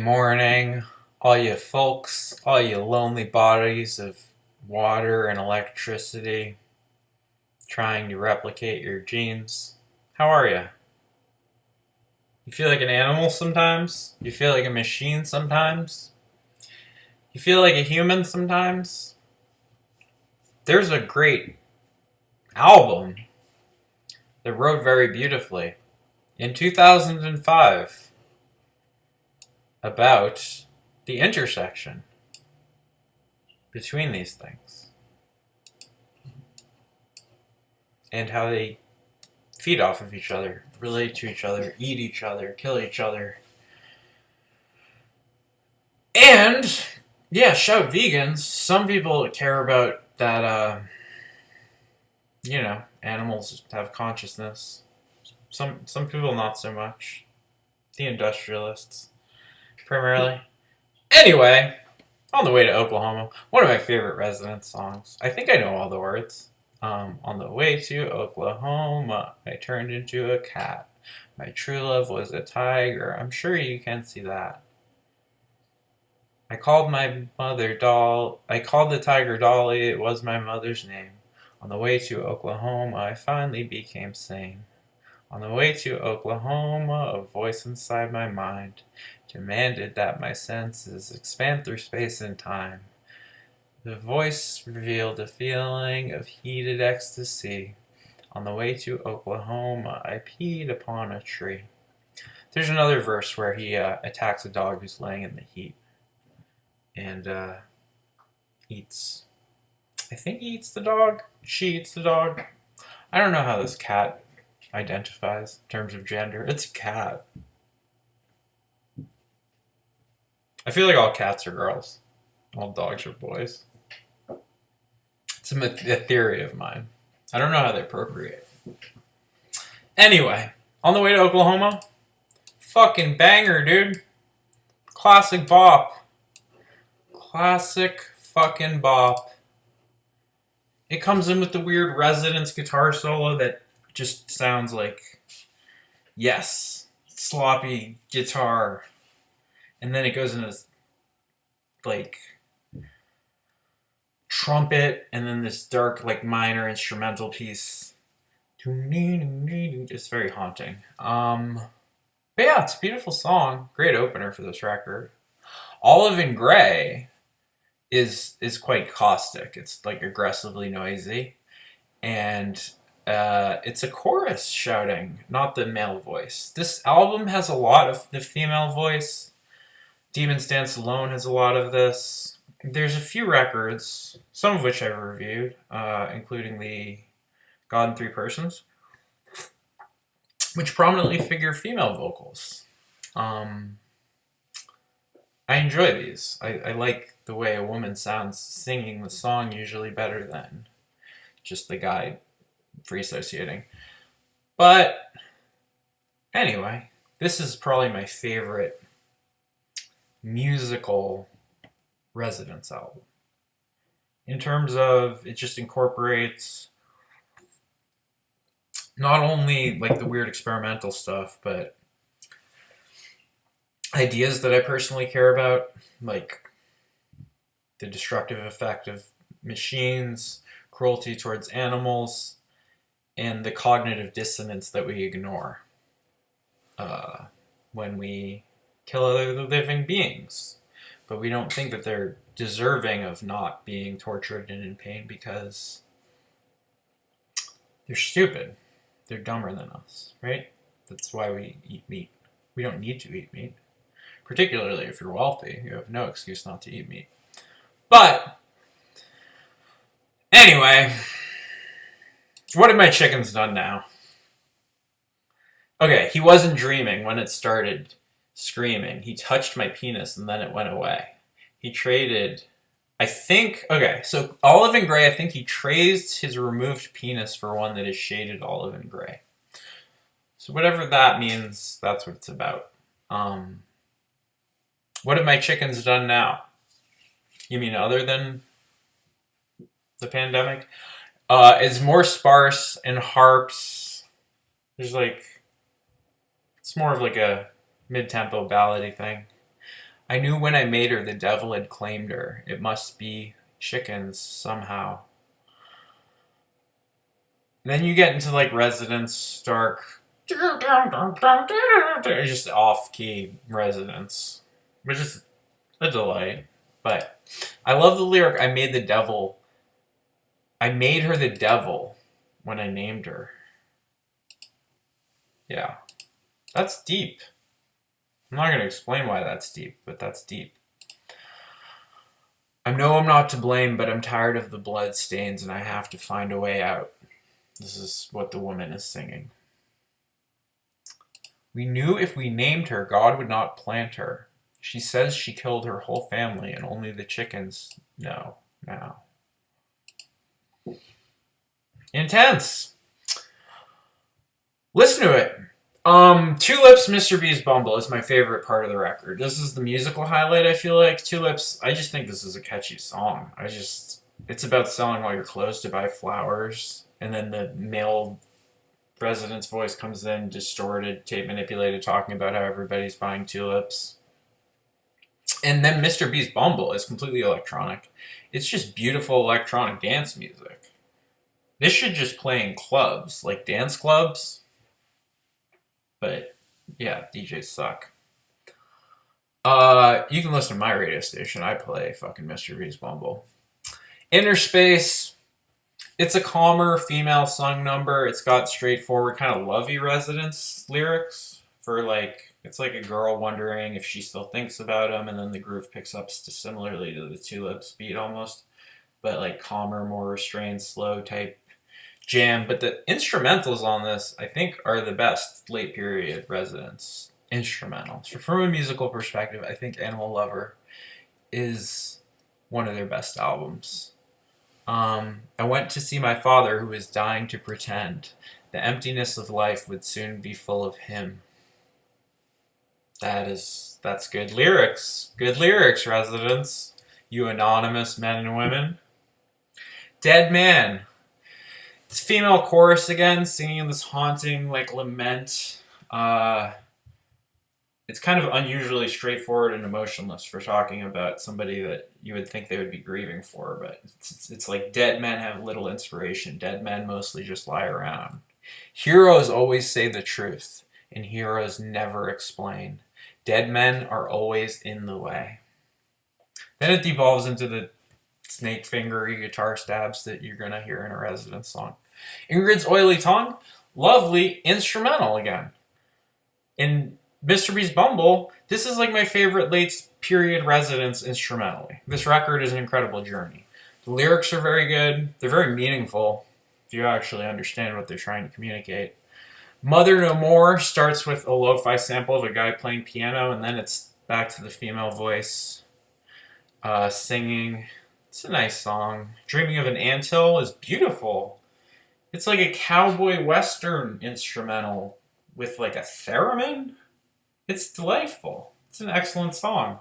Morning, all you folks, all you lonely bodies of water and electricity trying to replicate your genes. How are you? You feel like an animal sometimes? You feel like a machine sometimes? You feel like a human sometimes? There's a great album that wrote very beautifully in 2005 about the intersection between these things and how they feed off of each other, relate to each other, eat each other, kill each other. And yeah, shout vegans. Some people care about that animals have consciousness. Some people not so much. The industrialists primarily. Anyway, on the way to Oklahoma, one of my favorite Residents songs. I think I know all the words. On the way to Oklahoma, I turned into a cat. My true love was a tiger. I'm sure you can see that. I called my mother Doll. I called the tiger Dolly. It was my mother's name. On the way to Oklahoma, I finally became sane. On the way to Oklahoma, a voice inside my mind demanded that my senses expand through space and time. The voice revealed a feeling of heated ecstasy. On the way to Oklahoma, I peed upon a tree. There's another verse where he attacks a dog who's laying in the heat and eats. I think he eats the dog. She eats the dog. I don't know how this cat identifies in terms of gender. It's a cat. I feel like all cats are girls. All dogs are boys. It's a theory of mine. I don't know how they procreate. Anyway, on the way to Oklahoma, fucking banger, dude. Classic bop. Classic fucking bop. It comes in with the weird Residents guitar solo that just sounds like, yes, sloppy guitar. And then it goes into this, like, trumpet, and then this dark, like, minor instrumental piece. It's very haunting. But yeah, it's a beautiful song. Great opener for this record. Olive and Grey is quite caustic. It's like aggressively noisy, and it's a chorus shouting, not the male voice. This album has a lot of the female voice. Demon's Dance Alone has a lot of this. There's a few records, some of which I've reviewed, including the God in Three Persons, which prominently figure female vocals. I enjoy these. I like the way a woman sounds singing the song usually better than just the guy free associating. But anyway, this is probably my favorite musical Residents album. In terms of, it just incorporates not only like the weird experimental stuff, but ideas that I personally care about, like the destructive effect of machines, cruelty towards animals, and the cognitive dissonance that we ignore when we kill other living beings. But we don't think that they're deserving of not being tortured and in pain because they're stupid. They're dumber than us, right? That's why we eat meat. We don't need to eat meat. Particularly if you're wealthy, you have no excuse not to eat meat. But anyway, what have my chickens done now? Okay, he wasn't dreaming when it started screaming. He touched my penis and then it went away. He traded, I think, okay, so olive and gray, I think he traded his removed penis for one that is shaded olive and gray. So whatever that means, that's what it's about. What have my chickens done now? You mean other than the pandemic? It's more sparse and harps. There's like, it's more of like a mid-tempo ballady thing. I knew when I made her the devil had claimed her. It must be chickens somehow. And then you get into like Residence, Dark, just off-key Residence, which is a delight. But I love the lyric, I made the devil. I made her the devil when I named her. Yeah. That's deep. I'm not going to explain why that's deep, but that's deep. I know I'm not to blame, but I'm tired of the blood stains and I have to find a way out. This is what the woman is singing. We knew if we named her, God would not plant her. She says she killed her whole family and only the chickens know now. Intense. Listen to it. Tulips, Mr. B's Bumble is my favorite part of the record. This is the musical highlight, I feel like. Tulips, I just think this is a catchy song. It's about selling all your clothes to buy flowers, and then the male Resident's voice comes in, distorted, tape manipulated, talking about how everybody's buying tulips. And then Mr. B's Bumble is completely electronic. It's just beautiful electronic dance music. This should just play in clubs, like dance clubs. But yeah, DJs suck. You can listen to my radio station. I play fucking Mr. B's Bumble. Inner Space. It's a calmer female sung number. It's got straightforward kind of lovey Residence lyrics for like, it's like a girl wondering if she still thinks about him, and then the groove picks up similarly to the Tulips beat almost, but like calmer, more restrained, slow type jam. But the instrumentals on this, I think, are the best late period Residence instrumentals. So from a musical perspective, I think Animal Lover is one of their best albums. I went to see my father who was dying to pretend the emptiness of life would soon be full of him. That's good lyrics. Good lyrics, Residents. You anonymous men and women. Dead Man. It's female chorus again, singing this haunting, like, lament. It's kind of unusually straightforward and emotionless for talking about somebody that you would think they would be grieving for, but it's like dead men have little inspiration. Dead men mostly just lie around. Heroes always say the truth, and heroes never explain. Dead men are always in the way. Then it devolves into the snake fingery guitar stabs that you're going to hear in a Residence song. Ingrid's Oily Tongue, lovely instrumental again. In Mr. B's Bumble, this is like my favorite late period Residence instrumentally. This record is an incredible journey. The lyrics are very good. They're very meaningful if you actually understand what they're trying to communicate. Mother No More starts with a lo-fi sample of a guy playing piano, and then it's back to the female voice singing. It's a nice song. Dreaming of an Anthill is beautiful. It's like a cowboy western instrumental with like a theremin. It's delightful. It's an excellent song.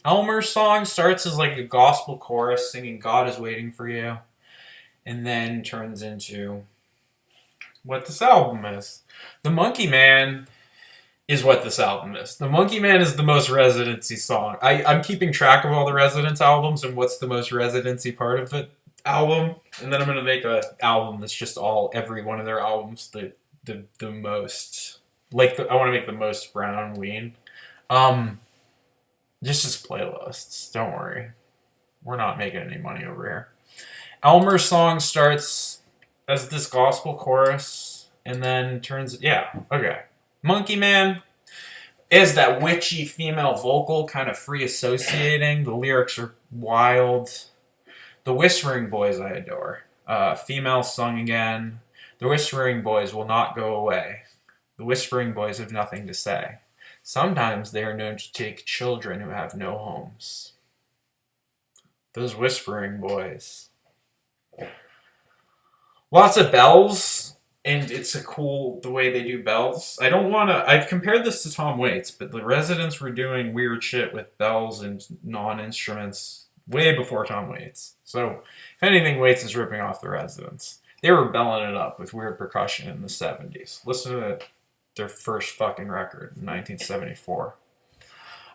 Elmer's song starts as like a gospel chorus singing God is Waiting for You, and then turns into what this album is. The Monkey Man is what this album is. The Monkey Man is the most Residency song. I'm keeping track of all the Residence albums and what's the most Residency part of the album, and then I'm going to make an album that's just every one of their albums the most. I want to make the most Brown Ween. Just as playlists. Don't worry. We're not making any money over here. Elmer's song starts as this gospel chorus and then turns... Yeah, okay. Monkey Man is that witchy female vocal, kind of free associating. The lyrics are wild. The Whispering Boys I adore. Female sung again. The Whispering Boys will not go away. The Whispering Boys have nothing to say. Sometimes they are known to take children who have no homes. Those Whispering Boys. Lots of bells, and it's the way they do bells. I've compared this to Tom Waits, but the Residents were doing weird shit with bells and non-instruments way before Tom Waits. So, if anything, Waits is ripping off the Residents. They were belling it up with weird percussion in the 70s. Listen to their first fucking record in 1974.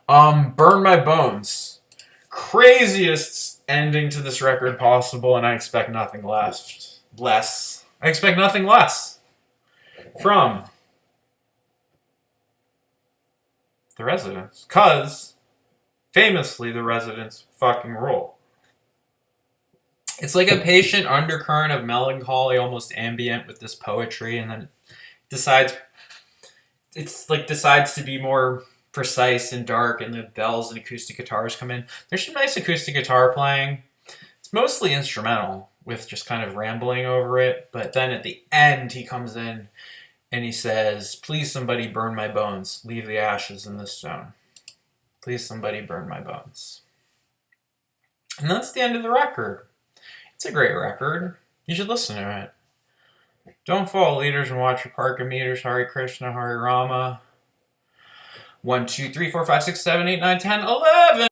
Burn My Bones. Craziest ending to this record possible, and I expect nothing less. I expect nothing less from The Residents. Because, famously, The Residents fucking rule. It's like a patient undercurrent of melancholy, almost ambient with this poetry, and then decides to be more precise and dark, and the bells and acoustic guitars come in. There's some nice acoustic guitar playing. It's mostly instrumental with just kind of rambling over it, but then at the end he comes in and he says, "Please somebody burn my bones, leave the ashes in the stone. Please somebody burn my bones." And that's the end of the record. It's a great record. You should listen to it. Don't follow leaders and watch your parka meters. Hare Krishna, Hare Rama. 1, 2, 3, 4, 5, 6, 7, 8, 9, 10, 11.